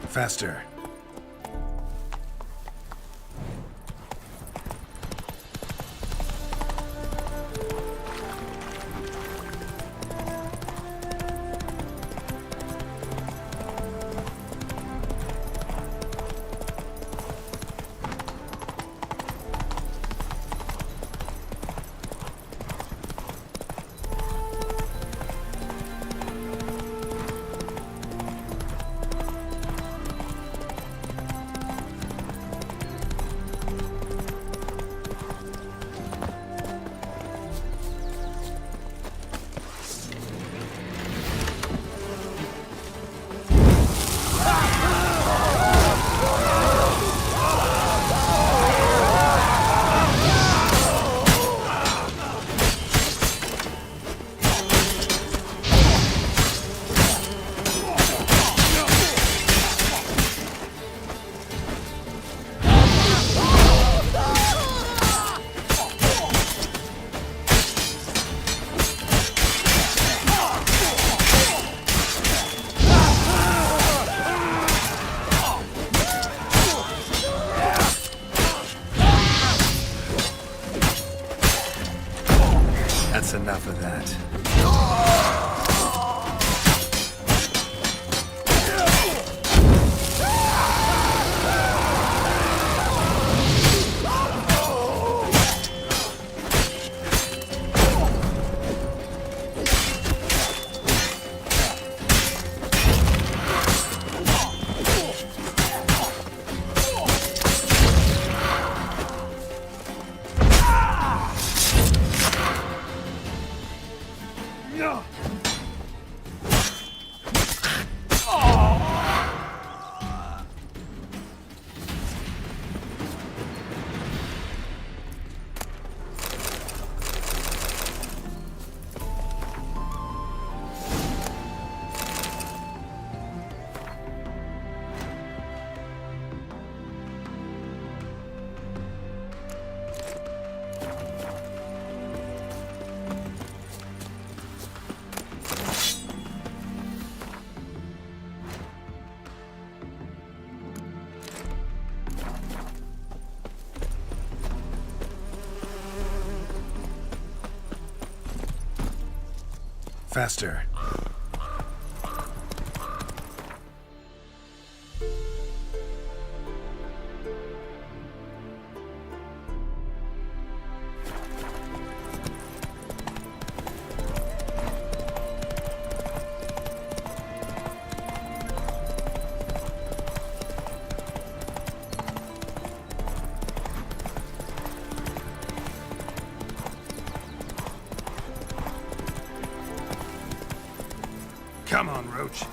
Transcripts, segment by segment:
Faster. That's enough of that. Faster. Come on, Roach.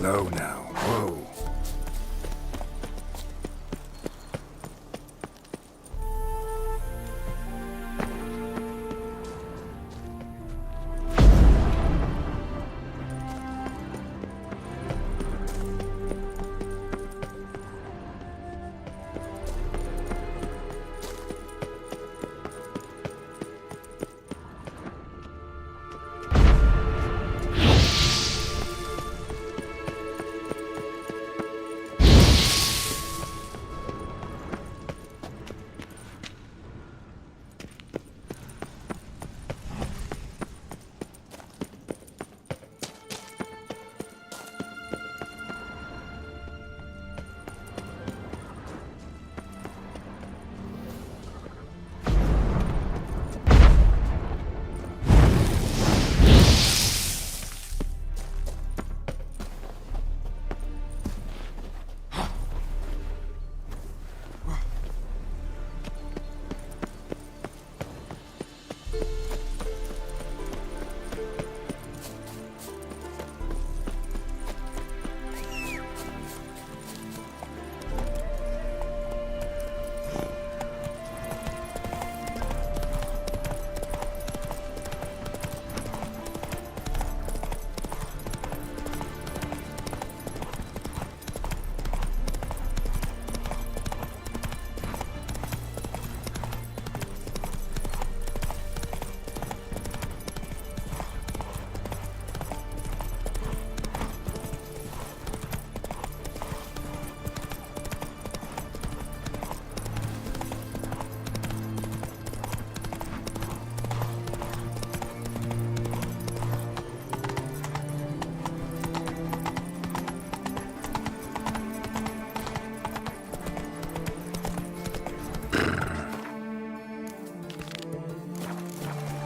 low now. Whoa.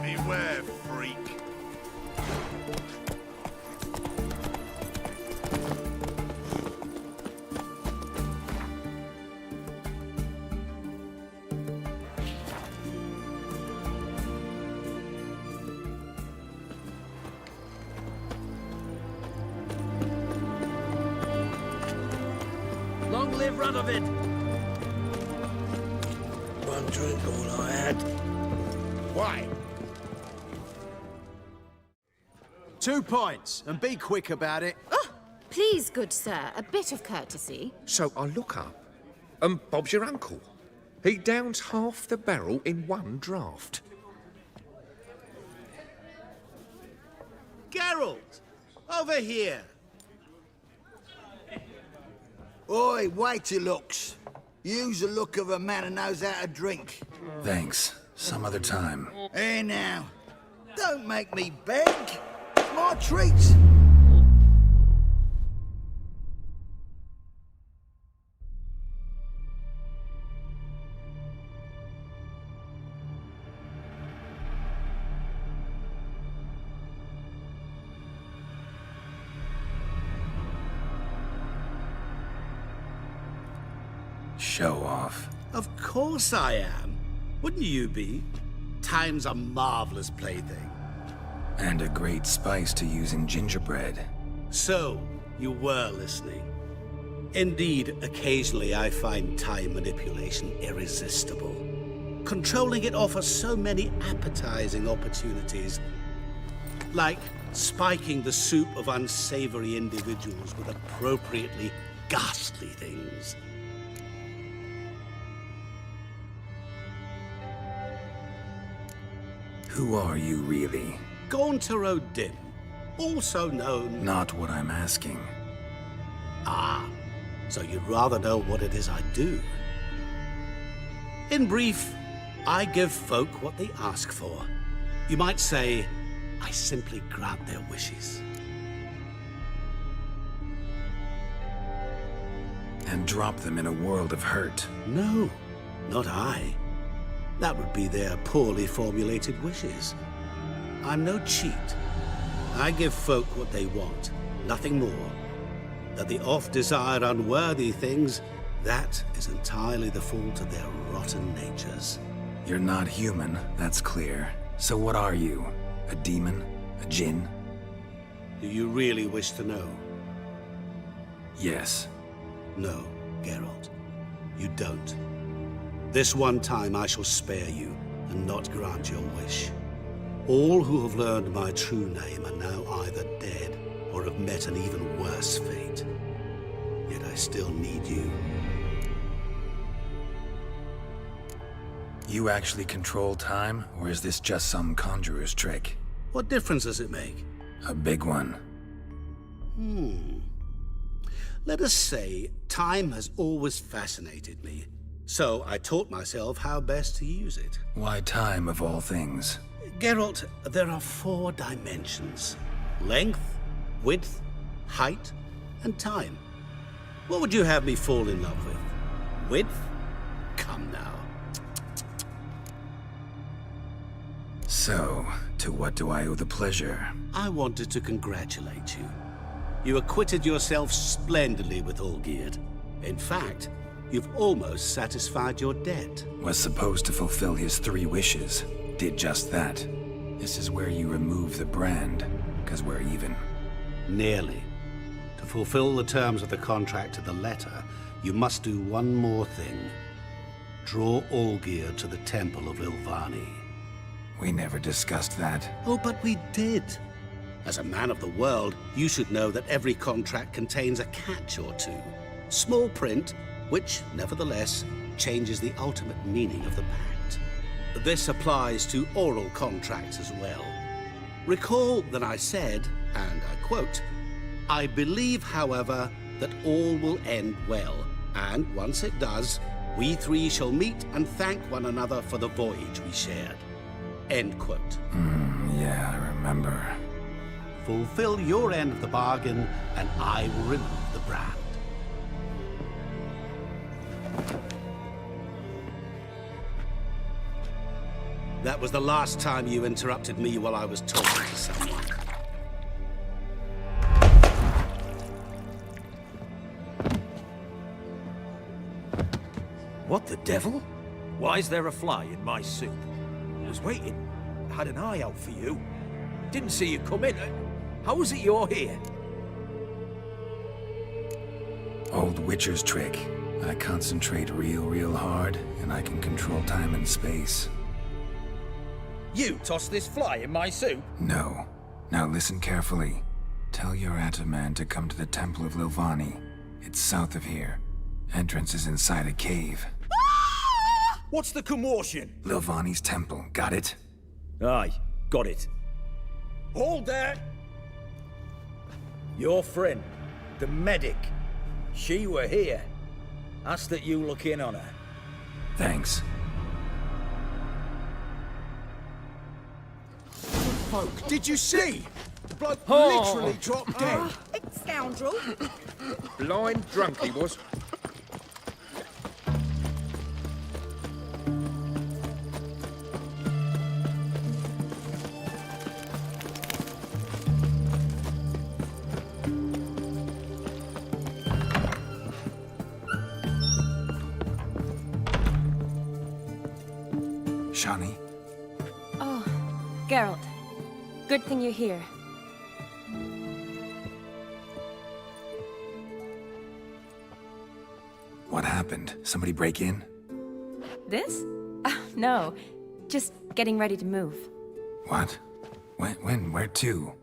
Beware, freak. Long live Radovid! One drink all I had. Why? 2 points, and be quick about it. Oh, please, good sir, a bit of courtesy. So I look up, and Bob's your uncle. He downs half the barrel in one draught. Geralt! Over here! Oi, wait your looks. Use the look of a man who knows how to drink. Thanks. Some other time. Here now. Don't make me beg. It's my treat. Show off. Of course I am. Wouldn't you be? Time's a marvelous plaything. And a great spice to use in gingerbread. So, you were listening. Indeed, occasionally I find time manipulation irresistible. Controlling it offers so many appetizing opportunities. Like spiking the soup of unsavory individuals with appropriately ghastly things. Who are you, really? Gaunter O'Dim, also known... Not what I'm asking. Ah, so you'd rather know what it is I do. In brief, I give folk what they ask for. You might say, I simply grant their wishes. And drop them in a world of hurt. No, not I. That would be their poorly formulated wishes. I'm no cheat. I give folk what they want, nothing more. That they oft desire unworthy things, that is entirely the fault of their rotten natures. You're not human, that's clear. So what are you? A demon? A djinn? Do you really wish to know? Yes. No, Geralt, you don't. This one time I shall spare you and not grant your wish. All who have learned my true name are now either dead or have met an even worse fate. Yet I still need you. You actually control time, or is this just some conjurer's trick? What difference does it make? A big one. Let us say time has always fascinated me. So I taught myself how best to use it. Why time, of all things? Geralt, there are 4 dimensions. Length, width, height, and time. What would you have me fall in love with? Width? Come now. So, to what do I owe the pleasure? I wanted to congratulate you. You acquitted yourself splendidly with Olgierd. In fact, you've almost satisfied your debt. Was supposed to fulfill his 3 wishes. Did just that. This is where you remove the brand, because we're even. Nearly. To fulfill the terms of the contract to the letter, you must do one more thing. Draw Olgierd to the Temple of Ilvani. We never discussed that. Oh, but we did. As a man of the world, you should know that every contract contains a catch or two. Small print, which, nevertheless, changes the ultimate meaning of the pact. This applies to oral contracts as well. Recall that I said, and I quote, "I believe, however, that all will end well, and once it does, we 3 shall meet and thank one another for the voyage we shared." End quote. Yeah, I remember. Fulfill your end of the bargain, and I will remove the brand. That was the last time you interrupted me while I was talking to someone. What the devil? Why is there a fly in my soup? I was waiting. I had an eye out for you. Didn't see you come in. How is it you're here? Old Witcher's trick. I concentrate real hard, and I can control time and space. You tossed this fly in my soup? No. Now listen carefully. Tell your Ataman to come to the Temple of Ilvani. It's south of here. Entrance is inside a cave. What's the commotion? Ilvani's temple, got it? Aye, got it. Hold there! Your friend, the medic, she were here. Ask that you look in on her. Thanks. Folk, did you see? The bloke literally dropped dead. Scoundrel! Blind drunk he was. Shani? Oh, Geralt. Good thing you're here. What happened? Somebody break in? This? No. Just getting ready to move. What? When? Where to?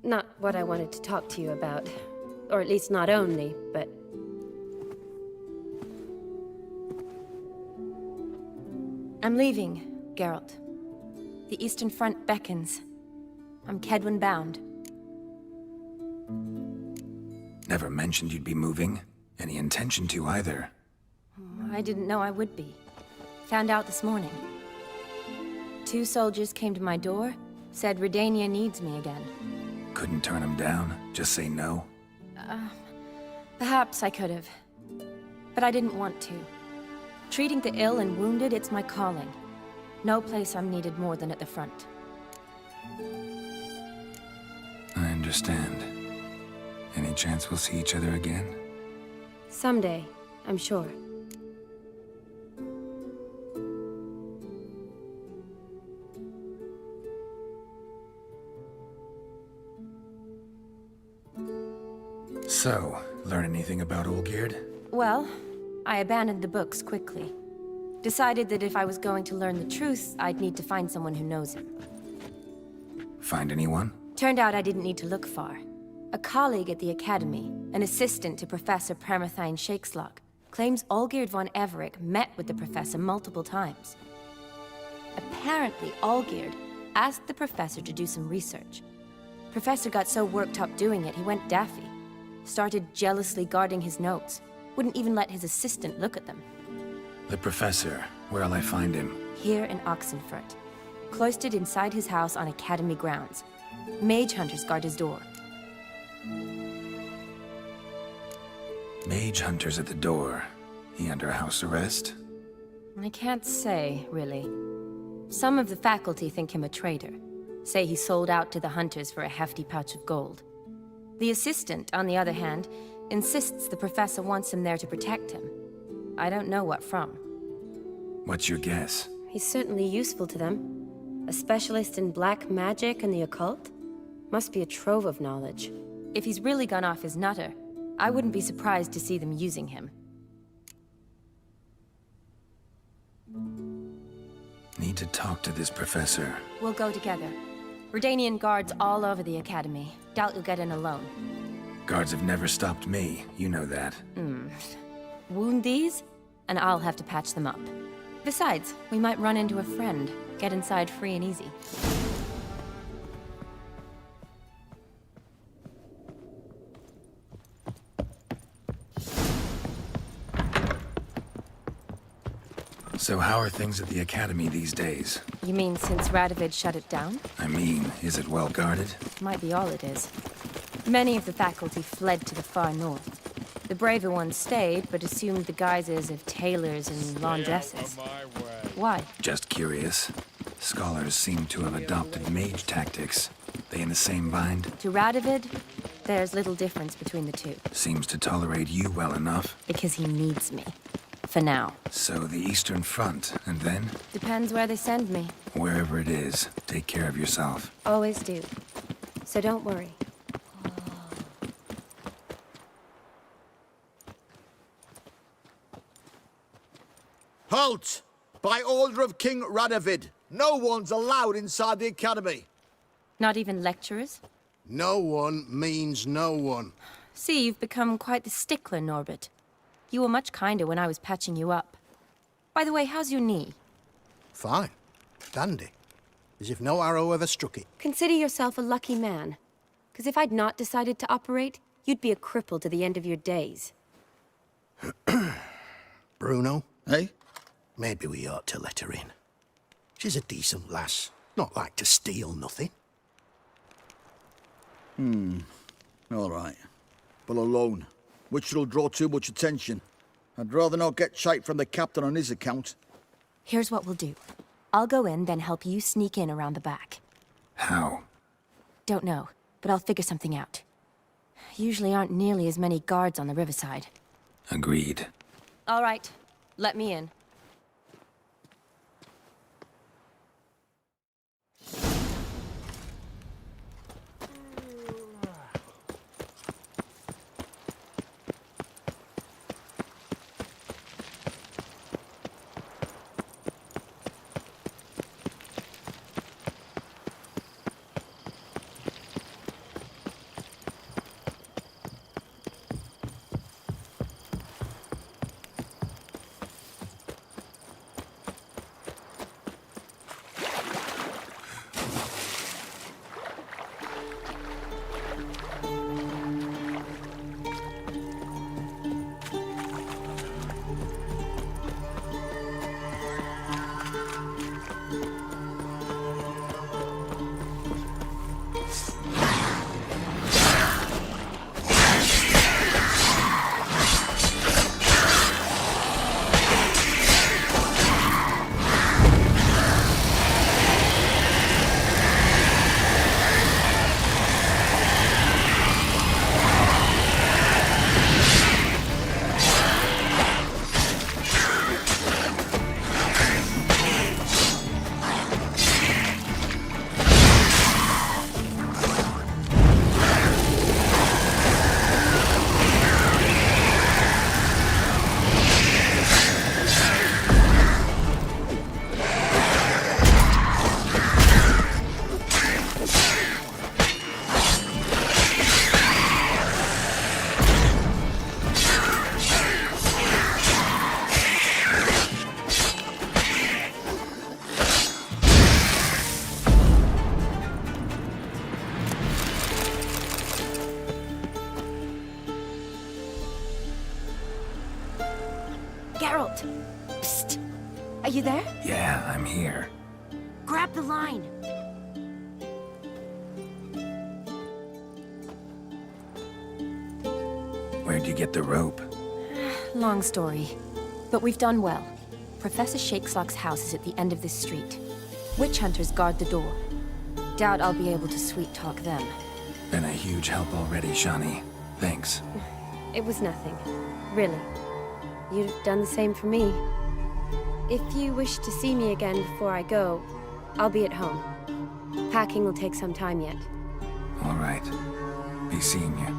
Not what I wanted to talk to you about. Or at least not only, but... I'm leaving, Geralt. The Eastern Front beckons. I'm Kedwin bound. Never mentioned you'd be moving. Any intention to either. I didn't know I would be. Found out this morning. 2 soldiers came to my door, said Redania needs me again. Couldn't turn him down? Just say no? Perhaps I could have. But I didn't want to. Treating the ill and wounded, it's my calling. No place I'm needed more than at the front. I understand. Any chance we'll see each other again? Someday, I'm sure. So, anything about Olgierd? Well, I abandoned the books quickly. Decided that if I was going to learn the truth, I'd need to find someone who knows him. Find anyone? Turned out I didn't need to look far. A colleague at the Academy, an assistant to Professor Permathine Shakeslog, claims Olgierd von Everec met with the professor multiple times. Apparently, Olgierd asked the professor to do some research. Professor got so worked up doing it, he went daffy. Started jealously guarding his notes. Wouldn't even let his assistant look at them. The professor. Where'll I find him? Here in Oxenfurt. Cloistered inside his house on Academy grounds. Mage hunters guard his door. Mage hunters at the door. He under house arrest? I can't say, really. Some of the faculty think him a traitor. Say he sold out to the hunters for a hefty pouch of gold. The assistant, on the other hand, insists the professor wants him there to protect him. I don't know what from. What's your guess? He's certainly useful to them. A specialist in black magic and the occult? Must be a trove of knowledge. If he's really gone off his nutter, I wouldn't be surprised to see them using him. Need to talk to this professor. We'll go together. Redanian guards all over the Academy. Doubt you'll get in alone. Guards have never stopped me, you know that. Wound these, and I'll have to patch them up. Besides, we might run into a friend. Get inside free and easy. So how are things at the Academy these days? You mean since Radovid shut it down? I mean, is it well guarded? Might be all it is. Many of the faculty fled to the far north. The braver ones stayed, but assumed the guises of tailors and laundresses. Why? Just curious. Scholars seem to have adopted mage tactics. They in the same bind? To Radovid, there's little difference between the two. Seems to tolerate you well enough. Because he needs me. For now. So the Eastern Front, and then? Depends where they send me. Wherever it is, take care of yourself. Always do. So don't worry. Halt! By order of King Radovid, no one's allowed inside the Academy. Not even lecturers? No one means no one. See, you've become quite the stickler, Norbert. You were much kinder when I was patching you up. By the way, how's your knee? Fine. Dandy. As if no arrow ever struck it. Consider yourself a lucky man. Because if I'd not decided to operate, you'd be a cripple to the end of your days. Bruno? Eh? Maybe we ought to let her in. She's a decent lass. Not like to steal nothing. All right. But alone, which will draw too much attention. I'd rather not get shite from the captain on his account. Here's what we'll do. I'll go in, then help you sneak in around the back. How? Don't know, but I'll figure something out. Usually aren't nearly as many guards on the riverside. Agreed. All right, let me in. Geralt! Psst! Are you there? Yeah, I'm here. Grab the line! Where'd you get the rope? Long story. But we've done well. Professor Shakeslock's house is at the end of this street. Witch hunters guard the door. Doubt I'll be able to sweet-talk them. Been a huge help already, Shani. Thanks. It was nothing. Really. You'd have done the same for me. If you wish to see me again before I go, I'll be at home. Packing will take some time yet. All right. Be seeing you.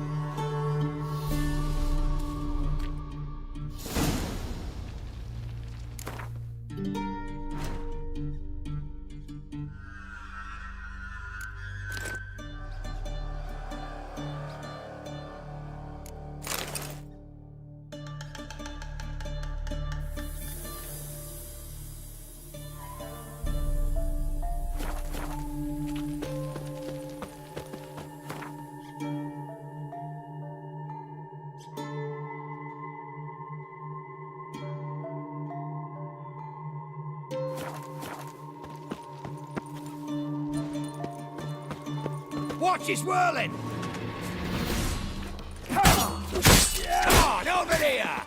Watch his whirling! Come on, over here!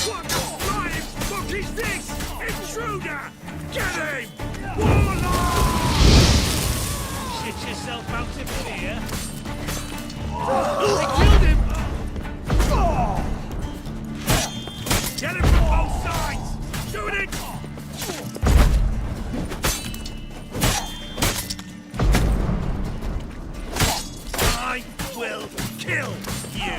What the flying fuck is this? Intruder! Get him! Warlock! Shit yourself out of here! They killed him! Get him from both sides! Doing it! I will kill you!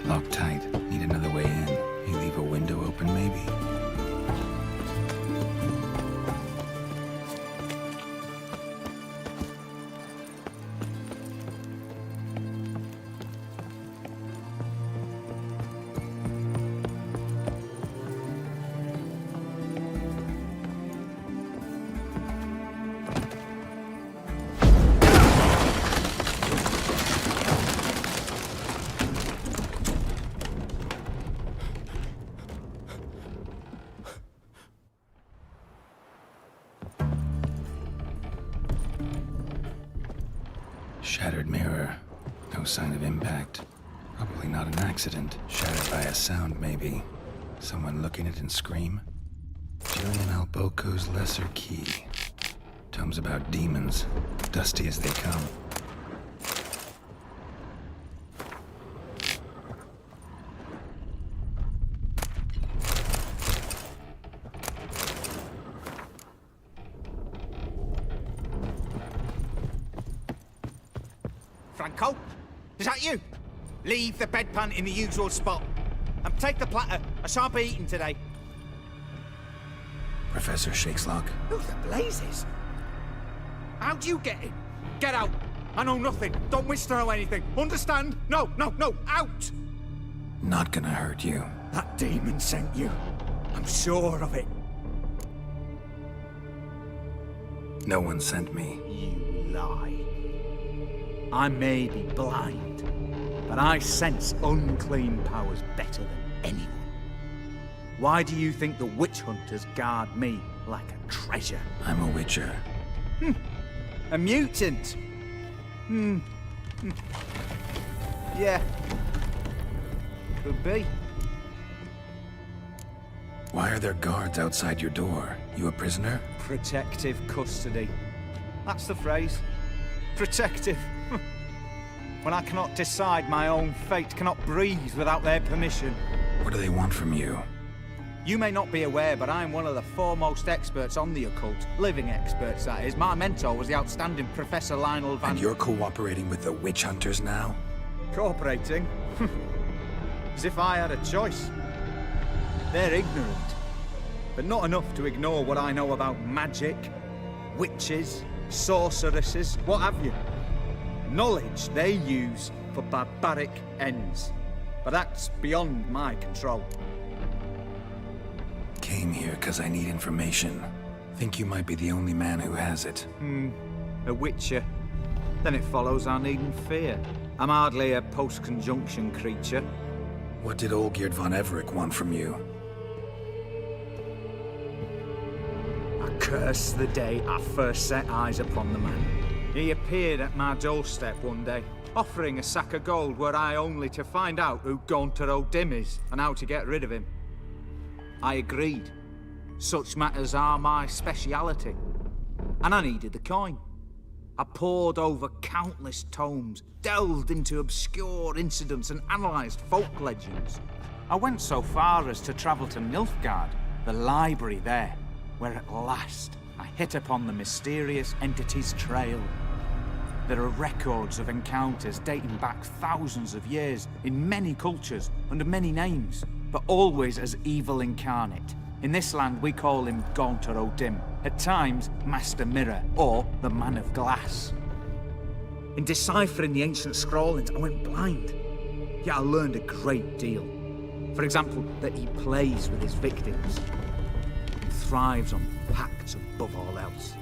Locked tight. Need another way in. You leave a window open, maybe? Shattered mirror. No sign of impact. Probably not an accident. Shattered by a sound, maybe. Someone looking at it and scream? Julian Alboco's Lesser Key. Tomes about demons. Dusty as they come. Franco? Is that you? Leave the bedpan in the usual spot. And take the platter. I shan't be eating today. Professor Shakeslock? Who the blazes? How'd you get in? Get out. I know nothing. Don't wish to know anything. Understand? No, out! Not gonna hurt you. That demon sent you. I'm sure of it. No one sent me. You lie. I may be blind, but I sense unclean powers better than anyone. Why do you think the witch hunters guard me like a treasure? I'm a witcher. A mutant? Yeah. Could be. Why are there guards outside your door? You a prisoner? Protective custody. That's the phrase. Protective. When I cannot decide my own fate, cannot breathe without their permission. What do they want from you? You may not be aware, but I'm one of the foremost experts on the occult. Living experts, that is. My mentor was the outstanding Professor Lionel Van... And you're cooperating with the witch hunters now? Cooperating? As if I had a choice. They're ignorant, but not enough to ignore what I know about magic, witches, sorceresses, what have you. Knowledge they use for barbaric ends. But that's beyond my control. Came here because I need information. Think you might be the only man who has it. A witcher. Then it follows I needn't fear. I'm hardly a post-conjunction creature. What did Olgierd von Everec want from you? I curse the day I first set eyes upon the man. He appeared at my doorstep one day, offering a sack of gold were I only to find out who Gaunter O'Dim is and how to get rid of him. I agreed. Such matters are my speciality. And I needed the coin. I pored over countless tomes, delved into obscure incidents and analysed folk legends. I went so far as to travel to Nilfgaard, the library there, where at last I hit upon the mysterious entity's trail. There are records of encounters dating back thousands of years in many cultures under many names, but always as evil incarnate. In this land we call him Gaunter O'Dim, at times Master Mirror or the Man of Glass. In deciphering the ancient scrawlings I went blind, yet I learned a great deal. For example, that he plays with his victims and thrives on pacts above all else.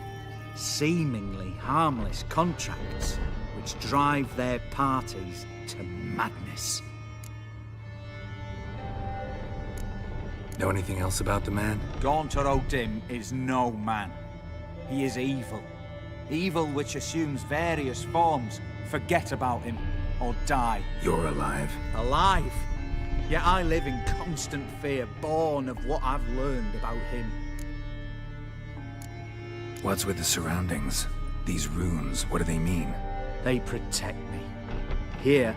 Seemingly harmless contracts which drive their parties to madness. Know anything else about the man? Gaunter O'Dim is no man. He is evil. Evil which assumes various forms. Forget about him, or die. You're alive. Alive? Yet I live in constant fear, born of what I've learned about him. What's with the surroundings? These runes, what do they mean? They protect me. Here,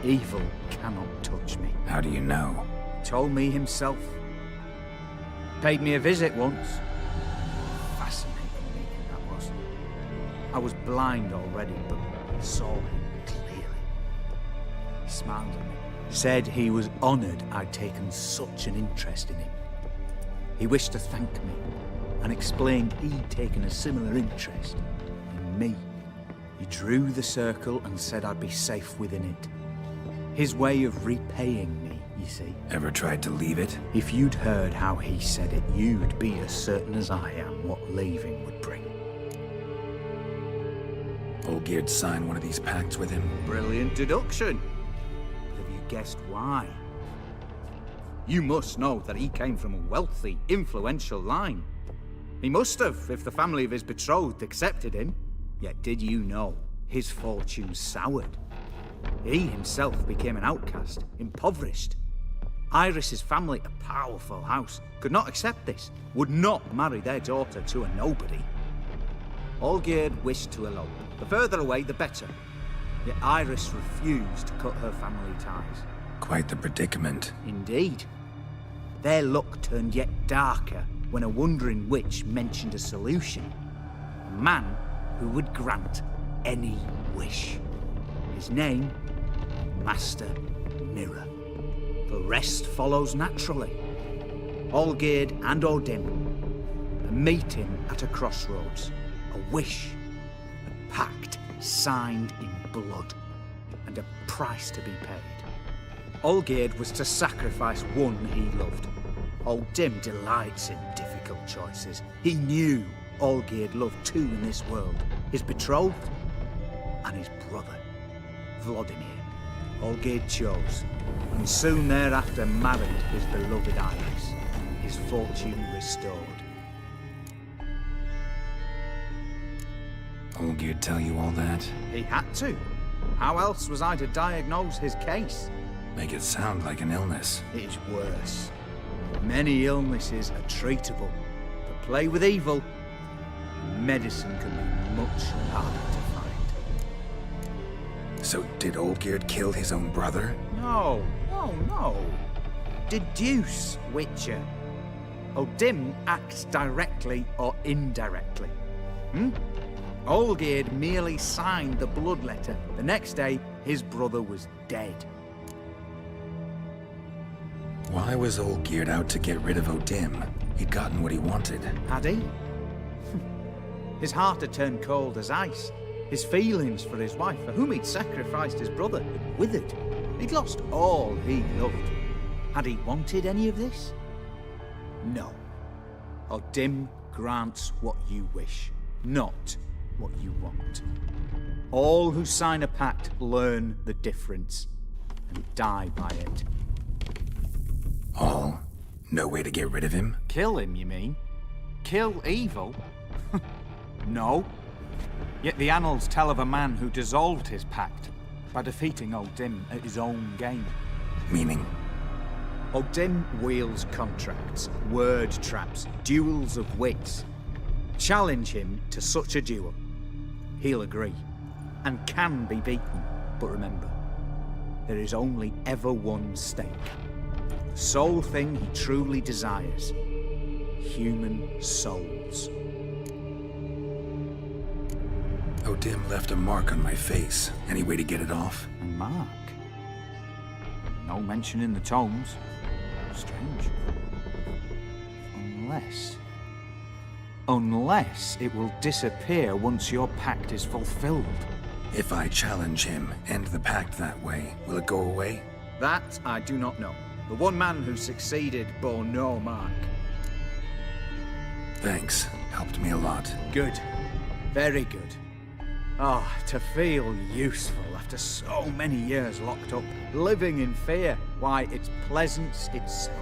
evil cannot touch me. How do you know? He told me himself. Paid me a visit once. Fascinating meeting that was. I was blind already, but saw him clearly. He smiled at me. Said he was honoured I'd taken such an interest in him. He wished to thank me, and explained he'd taken a similar interest in me. He drew the circle and said I'd be safe within it. His way of repaying me, you see. Ever tried to leave it? If you'd heard how he said it, you'd be as certain as I am what leaving would bring. Olgierd signed one of these pacts with him? Brilliant deduction. But have you guessed why? You must know that he came from a wealthy, influential line. He must have, if the family of his betrothed accepted him. Yet did you know his fortune soured? He himself became an outcast, impoverished. Iris's family, a powerful house, could not accept this, would not marry their daughter to a nobody. Olgierd wished to elope. The further away, the better. Yet Iris refused to cut her family ties. Quite the predicament. Indeed. Their luck turned yet darker when a wandering witch mentioned a solution. A man who would grant any wish. His name, Master Mirror. The rest follows naturally. Olgierd and O'Dim, a meeting at a crossroads, a wish, a pact signed in blood, and a price to be paid. Olgierd was to sacrifice one he loved. O'Dim delights in difficult choices. He knew Olgierd loved two in this world, his betrothed and his brother, Vladimir. Olgierd chose, and soon thereafter married his beloved Iris, his fortune restored. Olgierd tell you all that? He had to. How else was I to diagnose his case? Make it sound like an illness. It is worse. Many illnesses are treatable, but play with evil, medicine can be much harder to find. So did Olgierd kill his own brother? No. Deduce, Witcher. O'Dim acts directly or indirectly. Olgierd merely signed the blood letter. The next day, his brother was dead. Why was Olgierd out to get rid of O'Dim? He'd gotten what he wanted. Had he? His heart had turned cold as ice. His feelings for his wife, for whom he'd sacrificed his brother, had withered. He'd lost all he loved. Had he wanted any of this? No. Odim grants what you wish, not what you want. All who sign a pact learn the difference and die by it. All? No way to get rid of him? Kill him, you mean? Kill evil? No. Yet the annals tell of a man who dissolved his pact by defeating Odim at his own game. Meaning? Odim wields contracts, word traps, duels of wits. Challenge him to such a duel. He'll agree, and can be beaten. But remember, there is only ever one stake. The sole thing he truly desires. Human souls. Odim left a mark on my face. Any way to get it off? A mark? No mention in the tomes. Strange. Unless it will disappear once your pact is fulfilled. If I challenge him, end the pact that way, will it go away? That I do not know. The one man who succeeded bore no mark. Thanks. Helped me a lot. Good. Very good. Ah, to feel useful after so many years locked up, living in fear. Why, it's pleasance itself.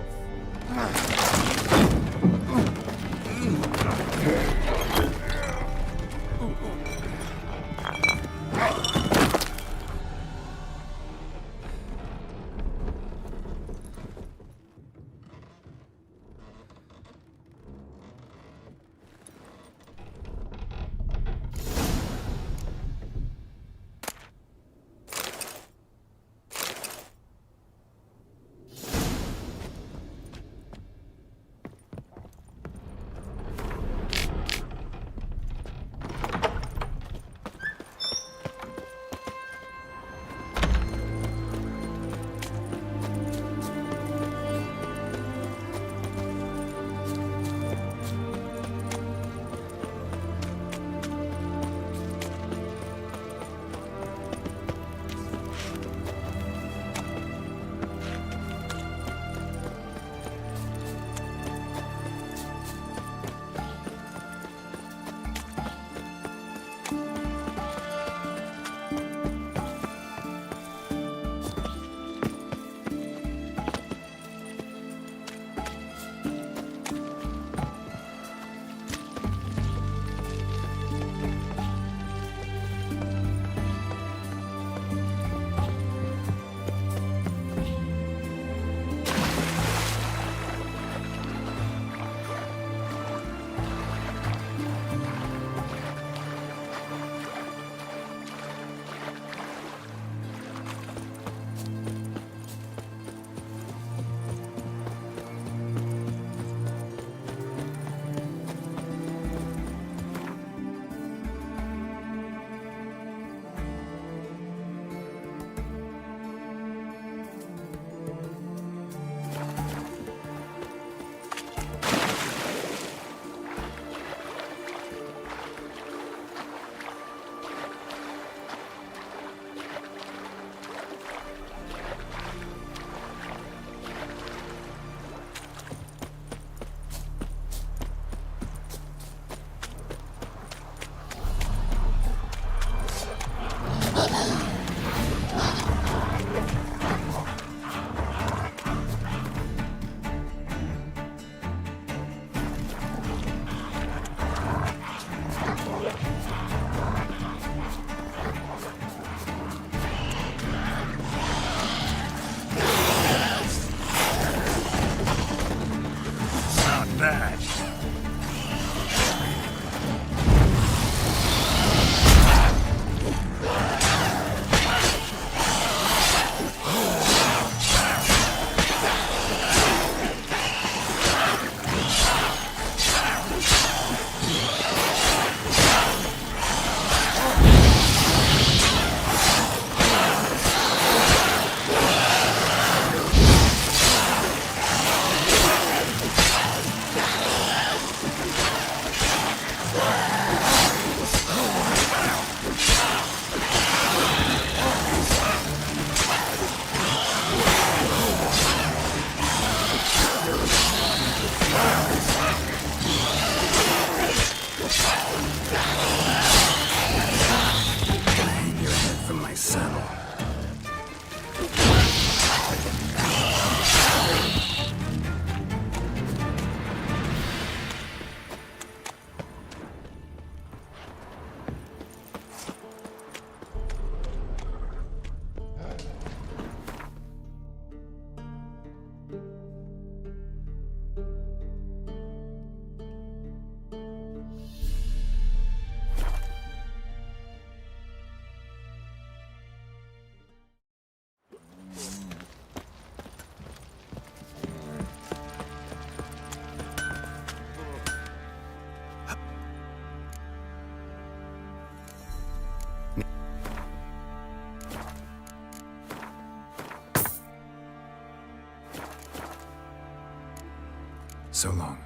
So long.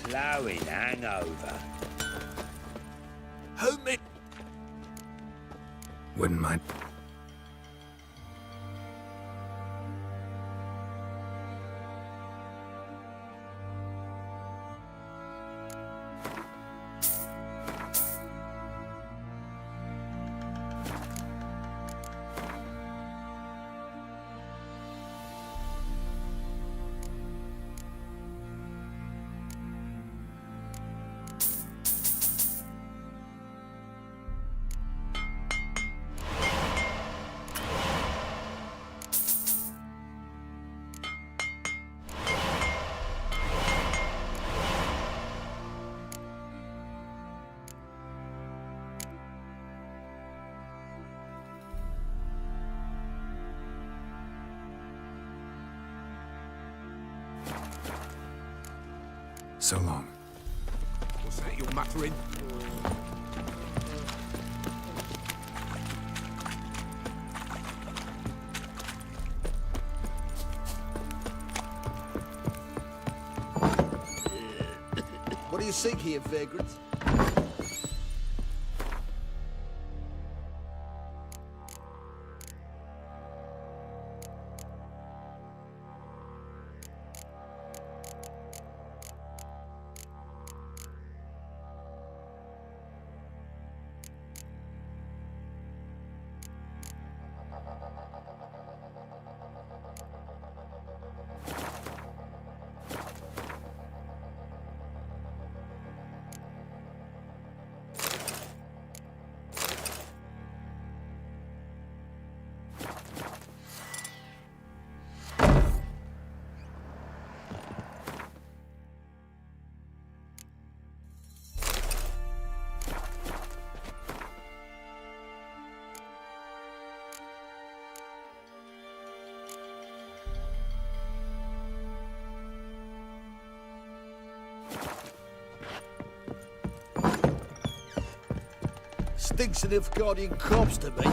Ploughing hangover. Homie! Wouldn't mind. So long. What's that you're muttering? What do you seek here, vagrant? Stinks of Nilfgaardian corpse to me.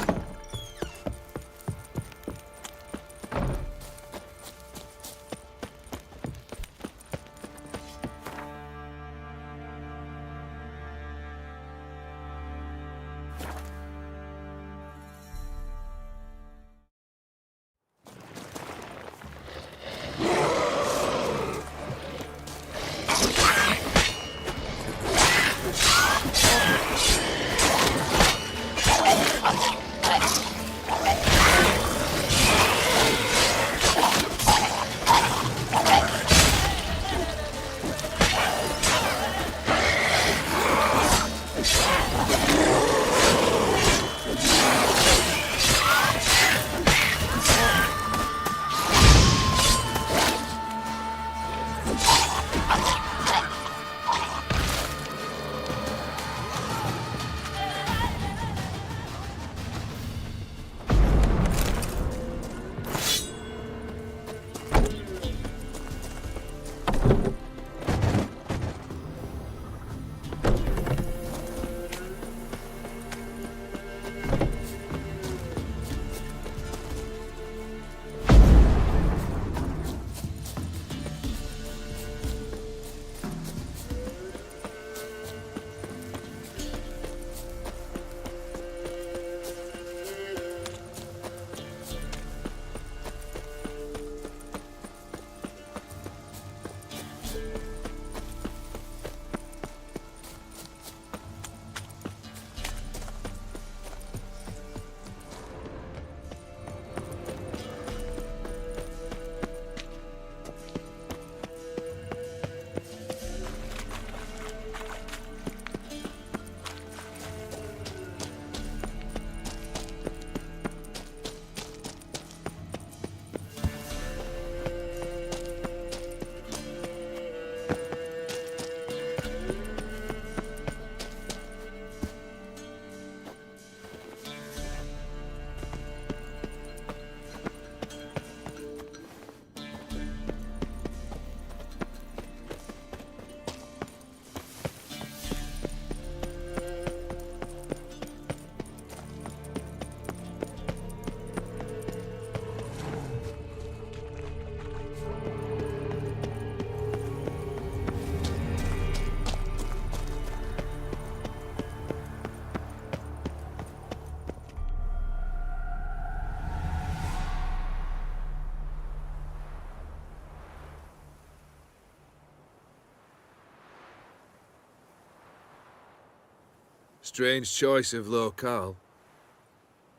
Strange choice of locale.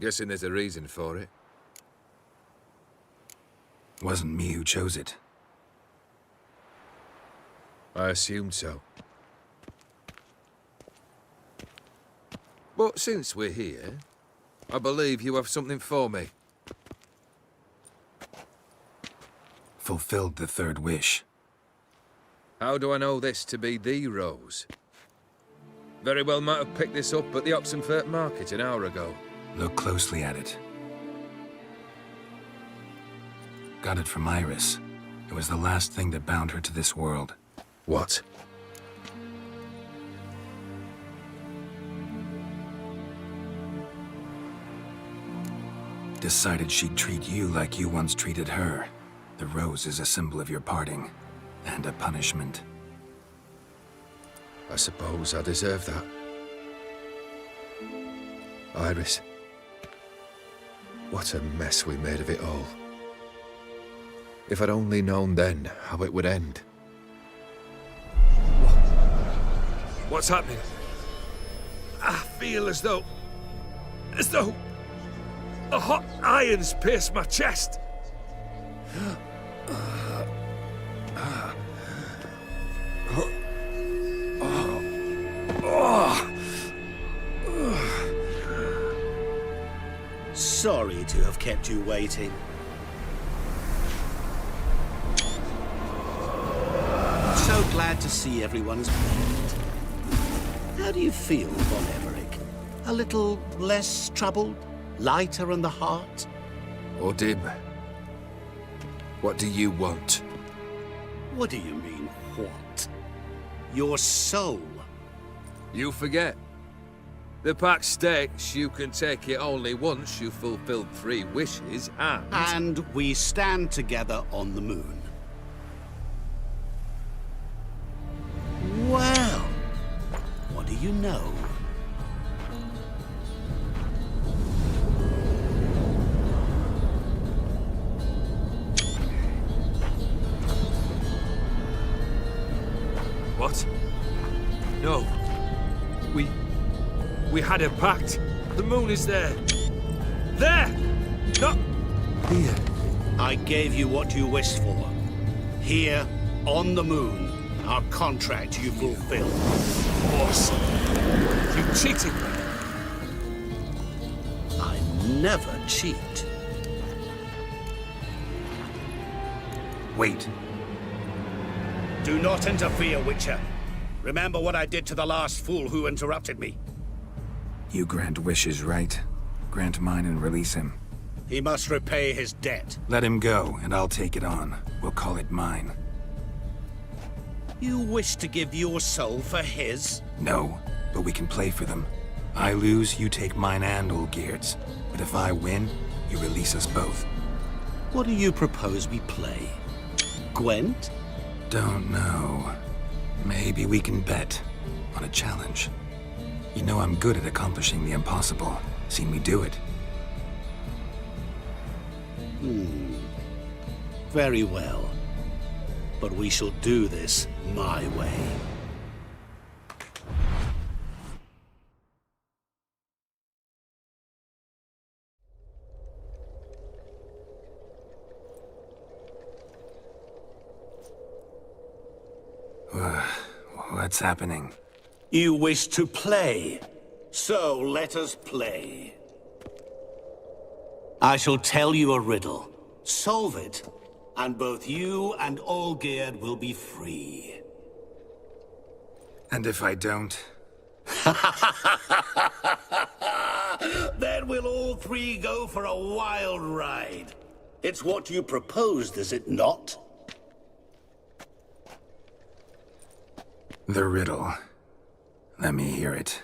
Guessing there's a reason for it. Wasn't me who chose it. I assumed so. But since we're here, I believe you have something for me. Fulfilled the third wish. How do I know this to be the rose? Very well might have picked this up at the Oxenfurt market an hour ago. Look closely at it. Got it from Iris. It was the last thing that bound her to this world. What? Decided she'd treat you like you once treated her. The rose is a symbol of your parting, and a punishment. I suppose I deserve that. Iris. What a mess we made of it all. If I'd only known then how it would end. What's happening? I feel as though a hot iron's pierced my chest. Sorry to have kept you waiting. So glad to see everyone's made. How do you feel, Von Everett? A little less troubled? Lighter in the heart? Or dim? What do you want? What do you mean, what? Your soul. You forget. The pact states you can take it only once you've fulfilled 3 wishes, and... And we stand together on the moon. Well, what do you know? What? No. We had a pact. The moon is there. There! Not here. I gave you what you wished for. Here, on the moon, our contract you fulfilled. Boss, you cheated me. I never cheat. Wait. Do not interfere, Witcher. Remember what I did to the last fool who interrupted me. You grant wishes, right? Grant mine and release him. He must repay his debt. Let him go, and I'll take it on. We'll call it mine. You wish to give your soul for his? No, but we can play for them. I lose, you take mine and Olgierd's. But if I win, you release us both. What do you propose we play? Gwent? Don't know. Maybe we can bet on a challenge. You know I'm good at accomplishing the impossible. Seen me do it. Very well. But we shall do this my way. What's happening? You wish to play, so let us play. I shall tell you a riddle. Solve it, and both you and Olgierd will be free. And if I don't? Then we'll all 3 go for a wild ride. It's what you proposed, is it not? The riddle. Let me hear it.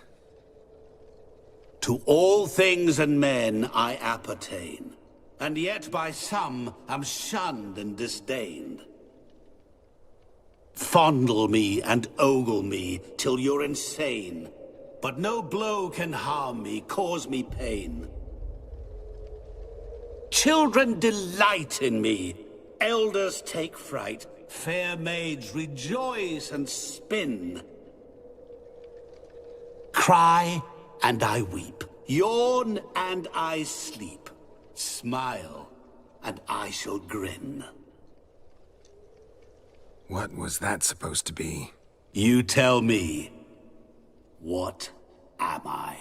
To all things and men I appertain, and yet by some am shunned and disdained. Fondle me and ogle me till you're insane, but no blow can harm me, cause me pain. Children delight in me, elders take fright, fair maids rejoice and spin. Cry and I weep. Yawn, and I sleep. Smile, and I shall grin. What was that supposed to be? You tell me. What am I?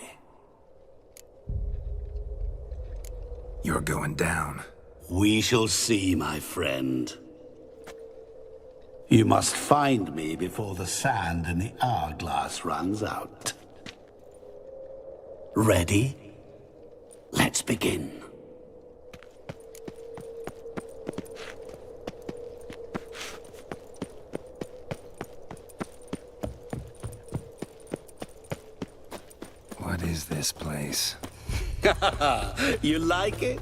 You're going down. We shall see, my friend. You must find me before the sand in the hourglass runs out. Ready? Let's begin. What is this place? You like it?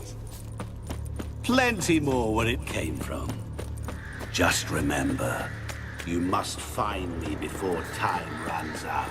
Plenty more where it came from. Just remember, you must find me before time runs out.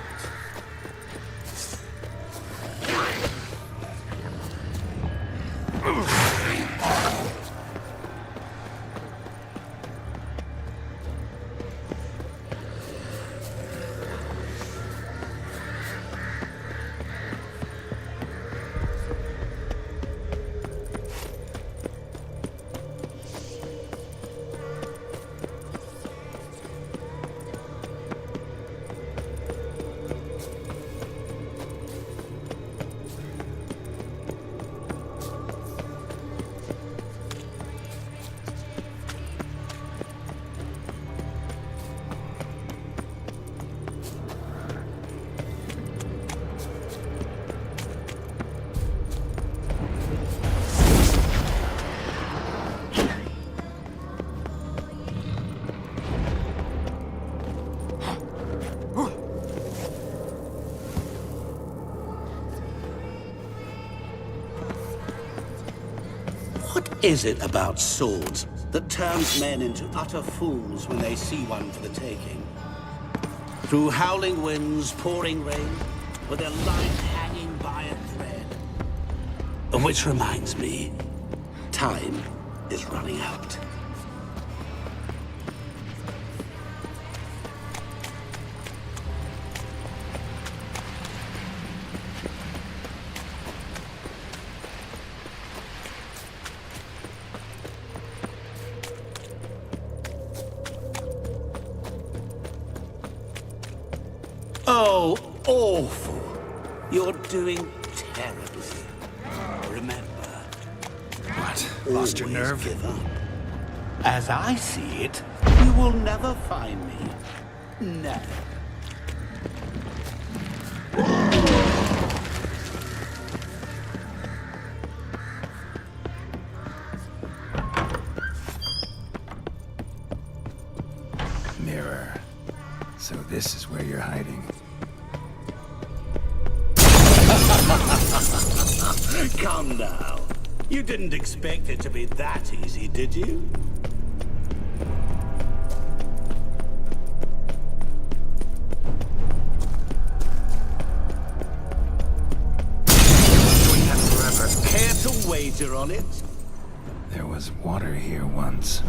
What is it about swords that turns men into utter fools when they see one for the taking? Through howling winds, pouring rain, with their life hanging by a thread. Which reminds me, time is running out. Oh, awful. You're doing terribly. Remember. What? Lost your nerve? Give up. As I see it, you will never find me. Never. Mirror. So this is where you're hiding. Come now. You didn't expect it to be that easy, did you? Doing that forever. Care to wager on it? There was water here once.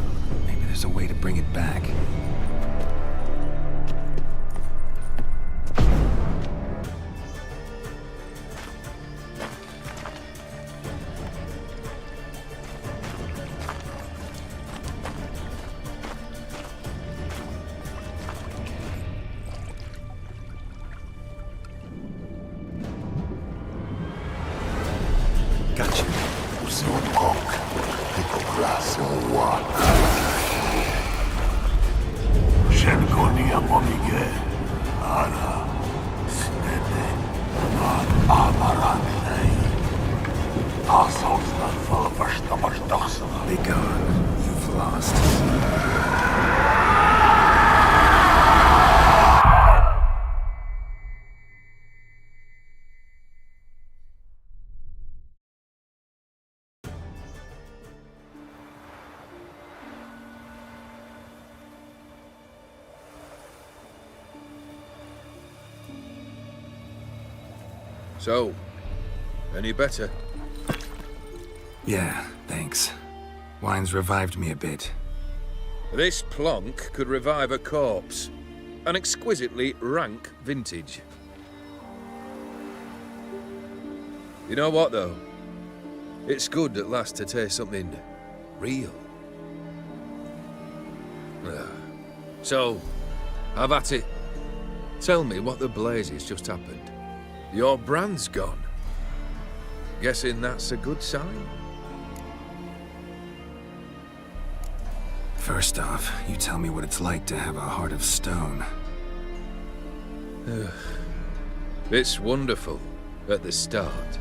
Maybe there's a way to bring it back. Gotcha. Be gone. You've lost. So, any better? Yeah, thanks. Wine's revived me a bit. This plonk could revive a corpse. An exquisitely rank vintage. You know what, though? It's good at last to taste something real. So, have at it. Tell me what the blazes just happened. Your brand's gone. Guessing that's a good sign? First off, you tell me what it's like to have a heart of stone. It's wonderful at the start.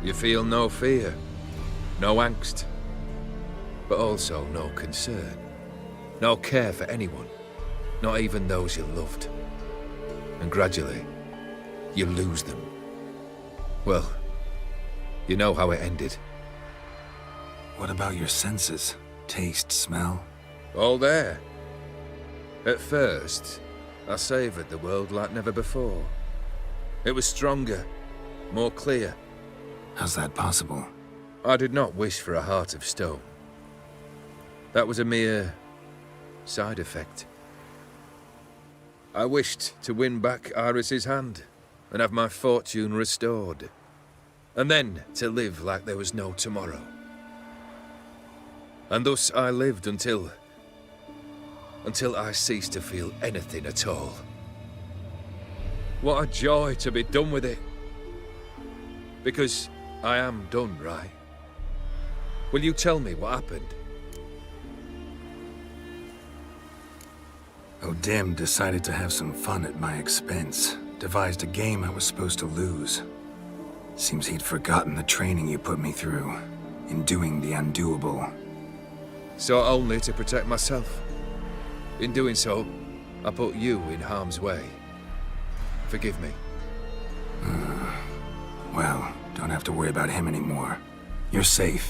You feel no fear, no angst, but also no concern, no care for anyone, not even those you loved. And gradually, you lose them. Well, you know how it ended. What about your senses? Taste, smell? All there. At first, I savoured the world like never before. It was stronger, more clear. How's that possible? I did not wish for a heart of stone. That was a mere side effect. I wished to win back Iris's hand and have my fortune restored. And then to live like there was no tomorrow. And thus I lived until I ceased to feel anything at all. What a joy to be done with it. Because I am done, right? Will you tell me what happened? O'Dim decided to have some fun at my expense. Devised a game I was supposed to lose. Seems he'd forgotten the training you put me through in doing the undoable. So only to protect myself. In doing so, I put you in harm's way. Forgive me. Well, don't have to worry about him anymore. You're safe.